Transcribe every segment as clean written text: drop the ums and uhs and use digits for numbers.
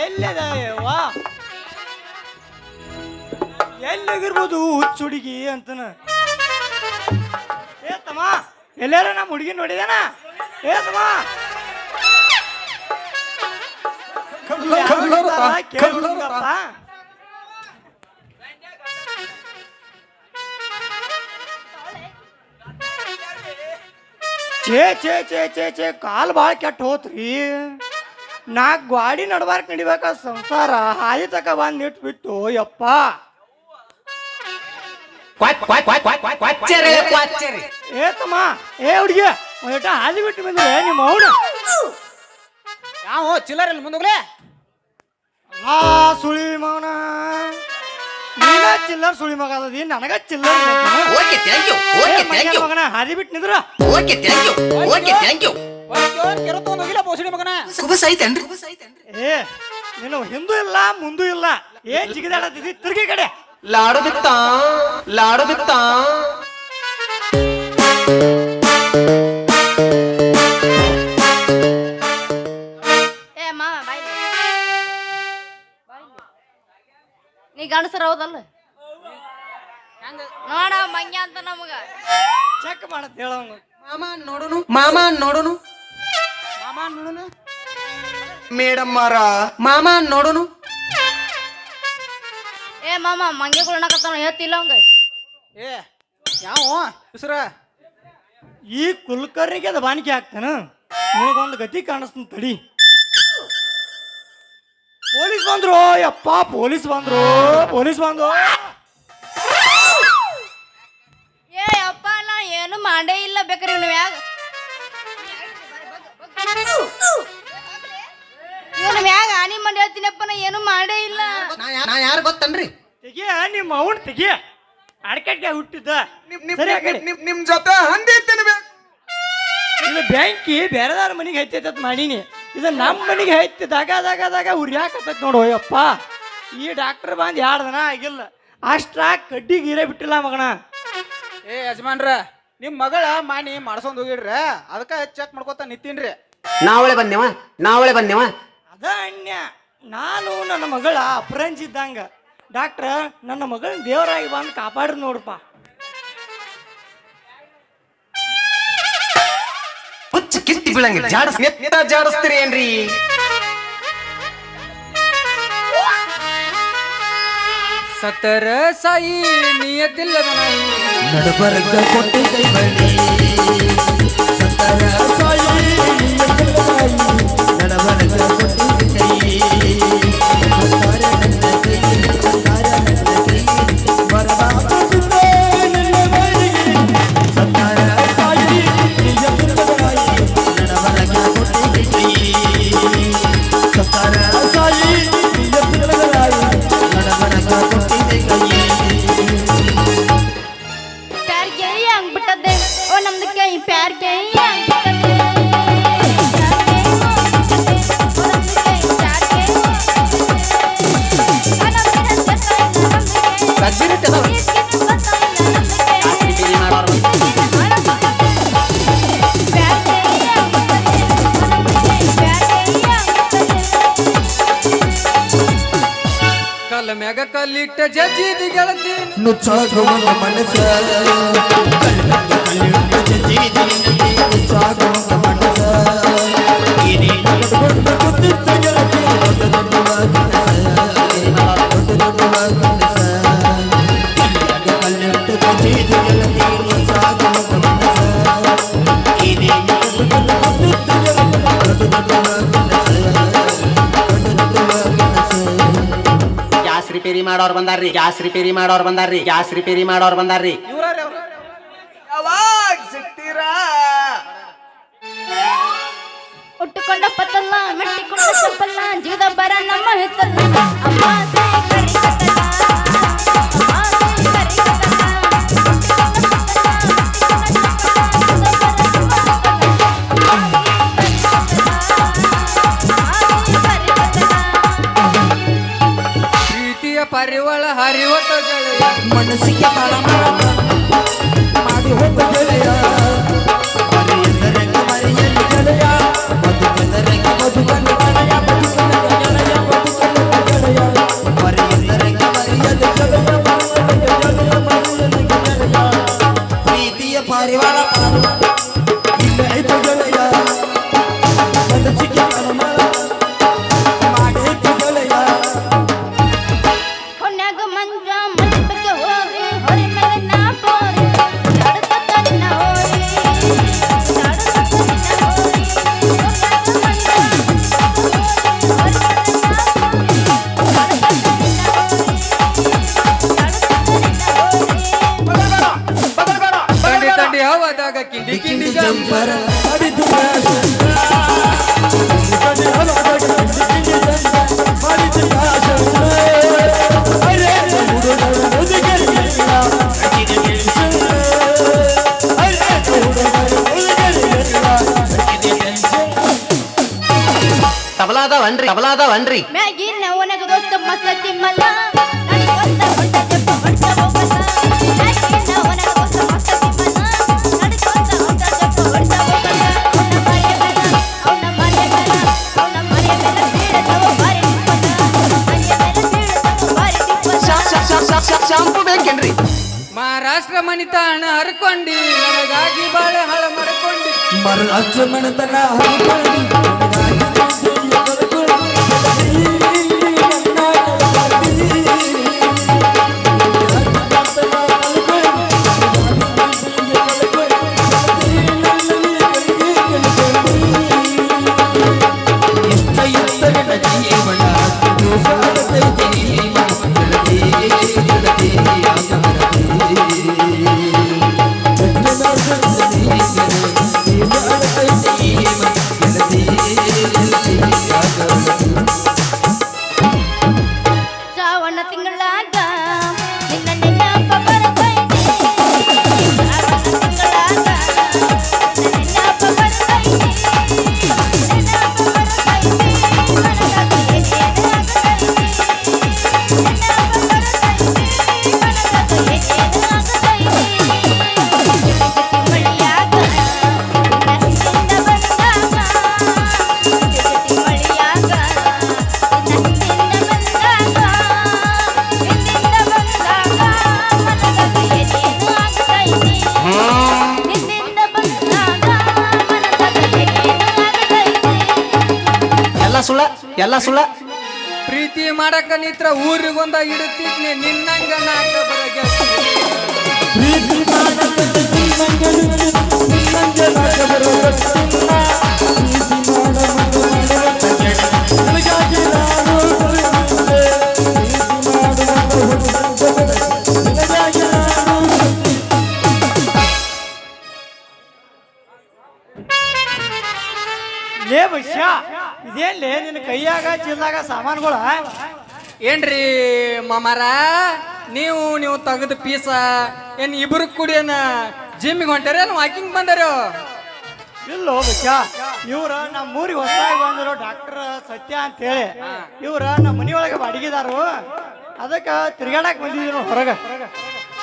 ಎಲ್ಲದ ವಾ ಎಲ್ಲಿಗಿರ್ಬೋದು ಹುಚ್ಚ ಹುಡುಗಿ ಅಂತನ ಏ ತಮ್ಮ ಎಲ್ಲಾರ ನಮ್ಮ ಹುಡುಗಿ ನೋಡಿದಾನ ಏ ತಮ್ಮ ಛೇ ಛೇ ಛೇ ಛೇ ಛೇ ಕಾಲ್ ಭಾಳ ಕೆಟ್ಟ ಹೋತ್ರಿ ನಾಲ್ಕು ಗಾಡಿ ನಡ್ಬಾರ್ಕ್ ನಡಿಬೇಕ ಸಂಸಾರ ಹಾದಿ ತಕ ಬಂದ್ ಇಟ್ಬಿಟ್ಟು ಯಪ್ಪ ಏ ತಮ್ಮ ಏ ಹುಡುಗಿ ಒಂದಿಟ ಹಾದಿ ಬಿಟ್ಟು ಬಂದ್ರೆ ನಿಮ್ಮ ಅವನು ಯಾವ ಚಿಲ್ಲರ್ ಮುಂದೋಗ್ಲೆ ಆ ಸುಳಿ ಮಗನ ನೀನ ಚಿಲ್ಲರ್ ಸುಳಿ ಮಗ ಅದದಿ ನನಗ ಚಿಲ್ಲರ್ ಮಗನ ಹಾದಿ ಬಿಟ್ಟು ನಿದ್ರ ಏ ನೀನು ಹಿಂದೂ ಇಲ್ಲ ಮುಂದೂ ಇಲ್ಲ ಏನ್ ಜಿಗಿದಾಡತಿದ್ದಿ ತಿರ್ಗಿ ಕಡೆ ಲಾಡು ಬಿತ್ತ ನೀ ಗಂಡಸರ ಹೌದಲ್ಲ ನೋಡ ಮಂಗ್ಯ ಅಂತ ನಮಗ ಚೆಕ್ ಮಾಡತ್ ಹೇಳವಂಗ ಮಾಮ ನೋಡುನು ಮೇಡಮ್ ಮಾರ ಮಾಮ ನೋಡುನು ಏ ಮಾಮ ಮಂಗ್ಯ ಕೊಡಕತ್ತಾನ ಹೇಳ್ತಿಲ್ಲ ಅವಂಗ ಏ ಯಾವ ಹೆಸರ ಈ ಕುಲಕರ್ಣಿಗೆ ಅದ ಬಾನಿಕೆ ಹಾಕ್ತಾನ ನಿನಗೊಂದು ಗತಿ ಕಾಣಿಸ್ತಾನ ತಡಿ ಪೊಲೀಸ್ ಬಂದ್ರು ಯಪ್ಪ ಪೊಲೀಸ್ ಬಂದ್ರು ಏ ಅಪ್ಪ ನಾ ಏನು ಮಾಡೇ ಇಲ್ಲ ಬೇಕ್ರಿ ನೀವು ಯಾಗ ಇವನು ಮ್ಯಾಗ ಆನಿ ಮಾಡಿ ಹೇಳ್ತೀನಪ್ಪ ನಾ ಏನು ಮಾಡೇ ಇಲ್ಲ ನಾ ಯಾರು ಗೊತ್ತನ್ರಿ ತೆಗಿಯ ನಿಮ್ಮ ಅವನ್ ತೆಗಿಯ ಅಡಕಟ್ಗೆ ಹುಟ್ಟಿದ್ದ ನಿಮ್ ಜೊತೆ ಹಂದಿ ತಿನ್ಬೇಕು ಇದು ಬ್ಯಾಂಕಿ ಬೇರೆದಾರ ಮನೆಗೆ ಹೈತೈತ ಮಾಡೀನಿ ಇದು ನಮ್ಮ ಮನೆಗೆ ಹೈತಿ ದಾಗ ಉರಿಯಾಕತ್ತೈತಿ ನೋಡು ಯಪ್ಪ ಈ ಡಾಕ್ಟರ್ ಬಂದು 2 ದಿನ ಆಗಿಲ್ಲ ಅಷ್ಟ್ರ ಕಡ್ಡಿ ಗೀರೇ ಬಿಟ್ಟಿಲ್ಲ ಮಗನ ಏ ಯಜಮಾನ್ರ ನಿಮ್ ಮಗಳ ಮಾನಿ ಮಾಡ್ಸೊಂಡ್ ಹೋಗಿಡ್ರ ಅದಕ್ಕ ಚೆಕ್ ಮಾಡ್ಕೊತ ನಿಂತೀನ್ರಿ ನಾವಳೆ ಬಂದೇವ ಅದ ಅನ್ಯ ನಾನು ನನ್ನ ಮಗಳ ಅಪರಂಜಿದ್ದಂಗ ಡಾಕ್ಟ್ರ ನನ್ನ ಮಗಳನ್ನ ದೇವರಾಗಿ ಬಂದು ಕಾಪಾಡ್ರಿ ನೋಡಪ್ಪ ಹುಚ್ಚ ಕಿತ್ತಿ ಬೀಳಂಗ ಜಾಡಿಸ್ತೀರಿ ಏನ್ರಿ ಸತ್ತರ ಸಾಯಿ ನಿಯತಿಲ್ಲದ ನಾಯಿ ನಡಬರ್ಗ ಕೊಟ್ಟಿ ಕೈ ಬಳ್ಳಿ ಸತ್ತರ ಸಾಯಿ ನಿಯತಿಲ್ಲದ ನಾಯಿ ನಡಬರ್ಗ ಕೊಟ್ಟಿ ಕೈ ಸತ್ತರ ನನ್ನ ಕೈ ಬರಬಾರದಿದ್ದೆ ನನ್ನ ಬಾಯಿಗೆ ಸತ್ತರ ಸಾಯಿ ನಿಯತಿಲ್ಲದ ನಾಯಿ ನಡಬರ್ಗ ಕೊಟ್ಟಿ ಕೈ ಸತ್ತರ ಸಾಯಿ ನಿಯತಿಲ್ಲದ ನಾಯಿ ನಡಬರ್ಗ ಕೊಟ್ಟಿ ಪ್ಯಾರ್ ಗೆ ಹಂಗ್ ಬಿಟ್ಟದೆ ಓ ನಮ್ದು ಕೈ ಪ್ಯಾರ್ ಗೆ ಹಂಗ್ ಬಿಟ್ಟದೆ ಕಲ್ಲ ಮ್ಯಾಗ ಕಲ್ಲಿಟ್ಟ ಜಜ್ಜಿದ ಗೆಳತಿ ನುಚ್ಚಾಗುವ ಮನಸ ನುಚ್ಚಾಗುವ ಮನಸ ಗೊತ್ತಿದ್ದ ಗೆಳತಿ ಕಲ್ಲಿಟ್ಟು ಜಜ್ಜಿದ ಗೆಳತಿ ನುಚ್ಚಾಗುವ ಮನಸ ಗ್ಯಾಸ್ ರಿಪೇರಿ ಮಾಡೋರು ಬಂದಾರ್ರಿ ಯಾವಾಗ ಸಿಗ್ತೀರಾ ಉಟ್ಟುಕೊಂಡ ಪತ್ತಲ್ಲ ಮೆಟ್ಟಿಕೊಂಡ ಚಪ್ಪಲ್ಲ ಜೀವದ ಬರ ನಮ್ಮ ಹಿತ್ತಲ್ಲ ಅಮ್ಮ ಸೇ ಕರಿ ಕತ್ತಲ್ಲ ಅಮ್ಮ ಸೇ ಕರಿ ಪ್ರೀತಿಯ ಪರಿವಳ ಹರಿವತ ಗೆಳೆಯ ಮನಸ್ಸಿಗೆ ತಾಳ ಮಾಡಿ ಹೋದ ಗೆಳೆಯ ಮರೆಯಂದರಂಗ ಮರೆಯಲ್ಲಿ ಗೆಳೆಯ ಬದುಕಂದರಂಗ ಬದುಕಂದ ಗೆಳೆಯ ಬದುಕಂದ ಗೆಳೆಯ ಬದುಕ ಬರ ಮಾಡಿದ್ದು ಮಾಡಿದ್ದು ತಬಲಾದವನ್ರಿ ಮ್ಯಾಗಿನ ಒಣಗ ದೋಸ್ತ ಮಸ್ತ ತಿಮ್ಮಲ್ಲ ನಡ್ಕೊಂತ ಹೊಂಟ ಜಪ್ಪ ಹೊಂಟ ಹೋಗಲ್ಲ ಮ್ಯಾಗಿನ ಒಣಗ ದೋಸ್ತ ಮಸ್ತ ತಿಮ್ಮಲ್ಲ ನಡ್ಕೊಂತ ಹೊಂಟ ಜಪ್ಪ ಹೊಂಟ ಹೋಗಲ್ಲ ಅವನ ಮನೆ ಮೇಲೆ ಬೀಳತವ ಬಾರಿ ತಿಪ್ಪಲ್ಲ ಮನೆ ಮೇಲೆ ಬೀಳತವ ಬಾರಿ ತಿಪ್ಪಲ್ಲ ಶಾಂಪು ಬೇಕೇನ್ರಿ ಮಹಾರಾಷ್ಟ್ರ ಮನಿತಾಣ ಹರ್ಕೊಂಡಿ ನನಗಾಗಿ ಬಾಳೆ ಹಳ ಮಾಡ್ಕೊಂಡಿ ಮಹಾರಾಷ್ಟ್ರ ಮನೆತನ ಶ್ರಾವಣ ತಿಂಗಳಾಗ ನಿನ್ನ ನೆನಪ ಬರ್ತೈತೆ ಶ್ರಾವಣ ತಿಂಗಳಾಗ ನಿನ್ನ ನೆನಪ ಬರ್ತೈತೆ ನೆನಪ ಬರ್ತೈತೆ ಮನದಾಗ ಏನೇನು ಆಗತೈತೆ ನೆನಪ ಬರ್ತೈತೆ ಮನದಾಗ ಏನೇನು ಆಗತೈತೆ ಜಿಟಿ ಮಳಿಯಾಗ ನಿನ್ನ ಬಂದಾಗ ಜಿಟಿ ಮಳಿಯಾಗ ನಿನ್ನ ಬಂದಾಗ ನಿನ್ನಿಂದ ಬಂದಾಗ ಮನದಾಗ ಏನೇನು ಆಗತೈತಿ ನಿನ್ನಿಂದ ಬಂದಾಗ ಮನದಾಗ ಏನೇನು ಆಗತೈತಿ ಎಲ್ಲ ಸುಳ್ಳ ಪ್ರೀತಿ ಮಾಡಕ ನಿತ್ರ ಊರಿಗೊಂದ ಇಡುತ್ತಿದ್ನಿ ನಿನ್ನಂಗ ನಾಕ ಬರಗೆ ಪ್ರೀತಿ ಲೇ ಬಶ್ಯ ಇದೇನ್ಲೇ ನಿನ್ನ ಕೈಯಾಗ ಚೀಲದಾಗ ಸಾಮಾನುಗಳ ಏನ್ರಿ ಮಾಮಾರ ನೀವು ತೆಗೆದ ಪೀಸ ಏನ್ ಇಬ್ರು ಕುಡಿಯನ ಜಿಮ್ಮಿಗೆ ಹೊಂಟಾರ ಏನ್ ವಾಕಿಂಗ್ ಬಂದಾರ ಇಲ್ಲೋ ಬಶ್ಯ ಇವ್ರ ನಮ್ಮ ಊರಿಗೆ ಹೊಸದಾಗಿ ಬಂದರು ಡಾಕ್ಟರ್ ಸತ್ಯ ಅಂತ ಹೇಳಿ ಇವ್ರ ನಮ್ಮ ಮನಿಯೊಳಗೆ ಬಾಡಿಗೆದಾರು ಅದಕ್ಕ ತಿರ್ಗಾಡಕ್ ಬಂದಿದ್ರು ಹೊರಗ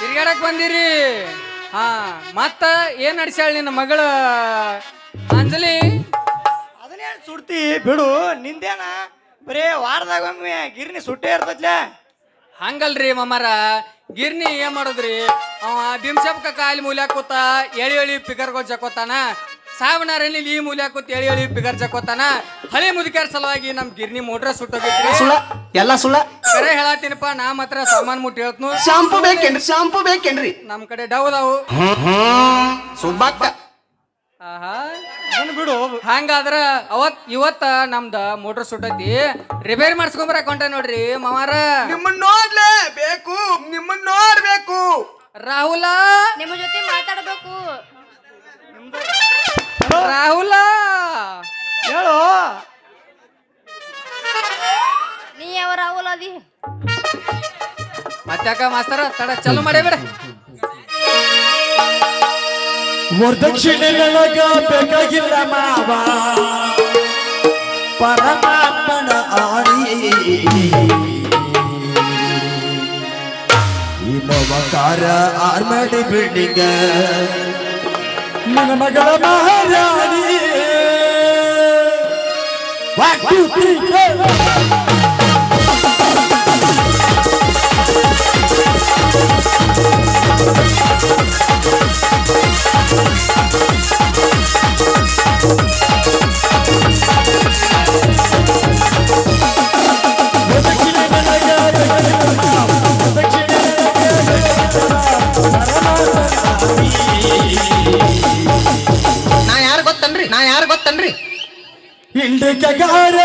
ತಿರ್ಗಾಡಕ್ ಬಂದಿರಿ ಹಾ ಮತ್ತ ಏನ್ ನಡ್ಸ್ಯಾಳ ನಿನ್ನ ಮಗಳ ಅಂಜಲಿ ಅದನ್ನೇ ಸುಡ್ತಿ ಬಿಡು ನಿಂದೇನ ಬರೇ ವಾರದಾಗೊಮ್ಮೆ ಗಿರ್ನಿ ಸುಟ್ಟೇ ಇರ್ತೈತ್ಲೆ ಹಂಗಲ್ರಿ ಮಾಮಾರ ಗಿರ್ನಿ ಏನ್ ಮಾಡೋದ್ರಿ ಅವ ಬಿಮ್ಸಪ್ಕ ಕಾಲಿ ಮೂಲ್ಯ ಕೂತ ಎಳಿ ಪಿಗರ್ಗೋ ಜಕೋತಾನ ಸಾವನಾರಲ್ಲಿ ಈ ಮೂಲ್ಯ ಕೂತ ಎಳಿ ಪಿಗರ್ ಜಕೋತಾನ ಹಳೆ ಮುದುಕ್ಯಾರ ಸಲುವಾಗಿ ನಮ್ ಗಿರ್ನಿ ಮೋಟ್ರ ಸುಟ್ಟೋಗಿತ್ರಿ ಎಲ್ಲ ಸುಳ್ಳ ಕರೆ ಹೇಳತ್ತೀನಪ್ಪ ನಾ ಮಾತ್ರ ಸಾಮಾನ್ ಮುಟ್ಟಿ ಹೇಳ್ತನು ಶಾಂಪು ಬೇಕೇನ್ರಿ ನಮ್ ಕಡೆ ಡೌದಾವು ಸುಬ್ಬಕ್ಕ ಆಹಾ ಅದನ್ನ ಬಿಡು ಹಂಗಾದ್ರ ಇವತ್ತ ನಮ್ದ ಮೋಟ್ರ್ ಸುಟ್ಟೈತಿ ರಿಪೇರಿ ಮಾಡಿಸ್ಕೊಂಬರಕ್ ಹೊಂಟ ನೋಡ್ರಿ ಮಾಮಾರ ನಿಮ್ಮನ್ನ ನೋಡ್ಬೇಕು ರಾಹುಲ ನಿಮ್ಮ ಜೊತೆ ಮಾತಾಡಬೇಕು ರಾಹುಲ ಹೇಳು ನೀ ಯಾವ ರಾಹುಲ್ ಅದಿ ಮತ್ತ್ಯಾಕ ಮಾಸ್ತರ ತಡ ಚಾಲು ಮಾಡೇ ಬಿಡ ವರದಕ್ಷಿಣೆ ನನಗ ಬೇಕಾಗಿಲ್ಲ ಮಾವ ಪರಮಾತ್ಮನ ಆಣಿ ಇನ್ನೊಬ್ಬಕಾರ ಆರ್ಮಡಿ ಬಿಲ್ಡಿಂಗ್ ನನ್ನ ಮಗಳ ಮಹಾರಾಣಿ 1 2 ನಾ ಯಾರು ಗೊತ್ತನ್ರಿ ಇಂಡಿಕಗಾರ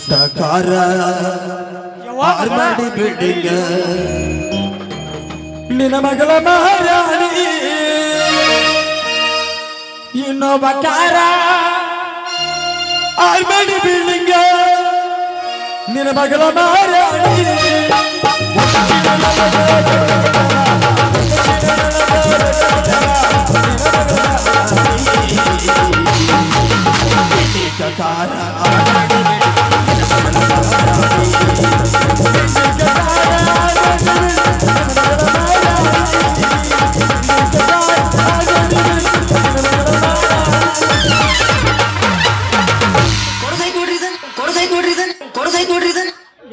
ಸುಟ್ಟ ಕಾರ ಆರ್ಮಾಡಿ ಬಿಲ್ಡಿಂಗ್ ನಿನ್ನ ಮಗಳ ಮಹಾರಾಣಿ ಇನ್ನೊಬ್ಬ ಕಾರ ಆರ್ಮಾಡಿ ಬಿಲ್ಡಿಂಗ್ ನಿನ್ನ ಮಗಳ ಮಹಾರಾಣಿ ಕಾರ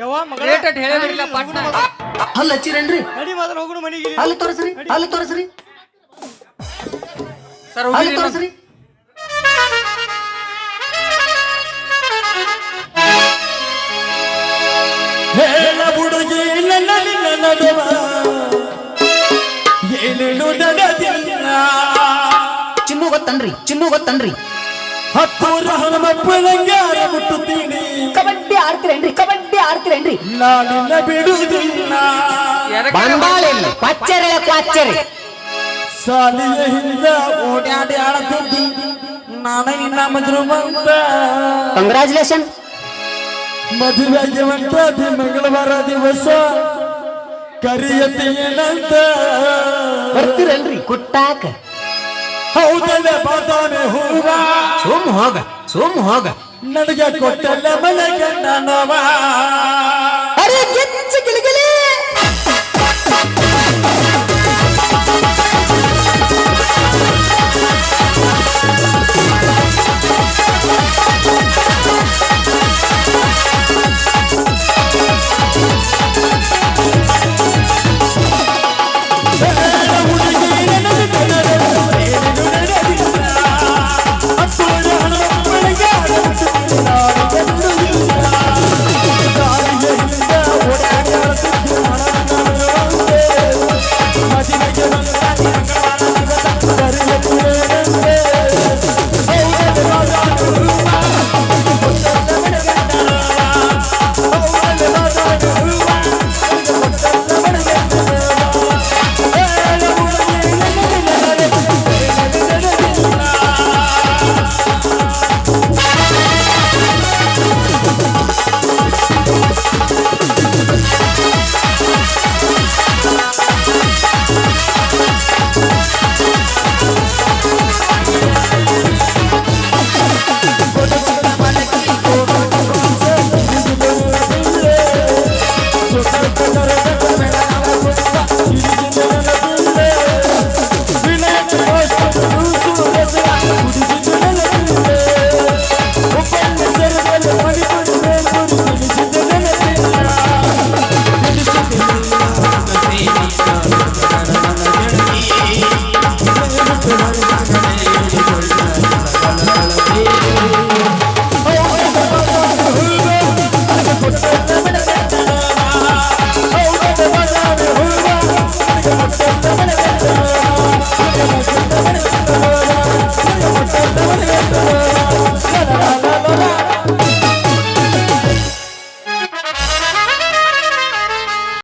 ಯವ್ವ ಮಗಳ ರೇಟ್ ಅಟ್ ಹೇಳಿದ್ರಿಲ್ಲ ಪಾಟ್ನ ಹಲ್ಲ ಹಚ್ಚಿರೇನ್ರಿ ನಡಿ ಮೊದಲು ಹೋಗುಣ ಮನೆಗೆ ಅಲ್ಲಿ ತೋರಿಸ್ರಿ ಅಲ್ಲಿ ತೋರಿಸ್ರಿ ಸರ್ ಅಲ್ಲಿ ಹೋಗಿರಿ ತೋರಿಸ್ರಿ ಹೇಳ ಹುಡುಗಿ ನನ್ನ ನಿನ್ನ ನಡುವ ಏನೇನು ನಡೆದಿಲ್ಲ ಚಿನ್ನು ಗೊತ್ತನ್ರಿ ಹತ್ತೂರ ಹನುಮಪ್ಪನಂಗಾರ ಮುಟ್ಟುತ್ತೀನಿ ಕಬಡ್ಡಿ ಆಡ್ತೀರೇನ್ರಿ ನಾನಿನ್ನ ಬಿಡುವುದಿಲ್ಲ ಬಂದಾಳೆಲ್ಲಿ ಕ್ವಾಚ್ಚರೆ ಸಾಲಿಯ ಹಿಂದ ಓಡಾಡಿ ಆಡತಿದ್ದಿ ನಾನು ನಿನ್ನ ಮಜರು ಬಂದ ಕಂಗ್ರಾಚುಲೇಷನ್ ಮದುವೆಗೆ ಹೊಂಟದಿ ಮಂಗಳವಾರ ದಿವಸ ಕರಿಯತಿ ಏನಂತ ಬರ್ತೀರಲ್ರಿ ಕುಟ್ಟಾಕ ಹೌದಲ್ಲ ಬಾದಾಮಿ ಹೂವ ಸುಮ್ ಹೋಗ ನನಗೆ ಕೊಟ್ಟಲ್ಲ ಮನೆ ಗಂಡ ನೋವ ಅರೆ ಗಿಚ್ಚ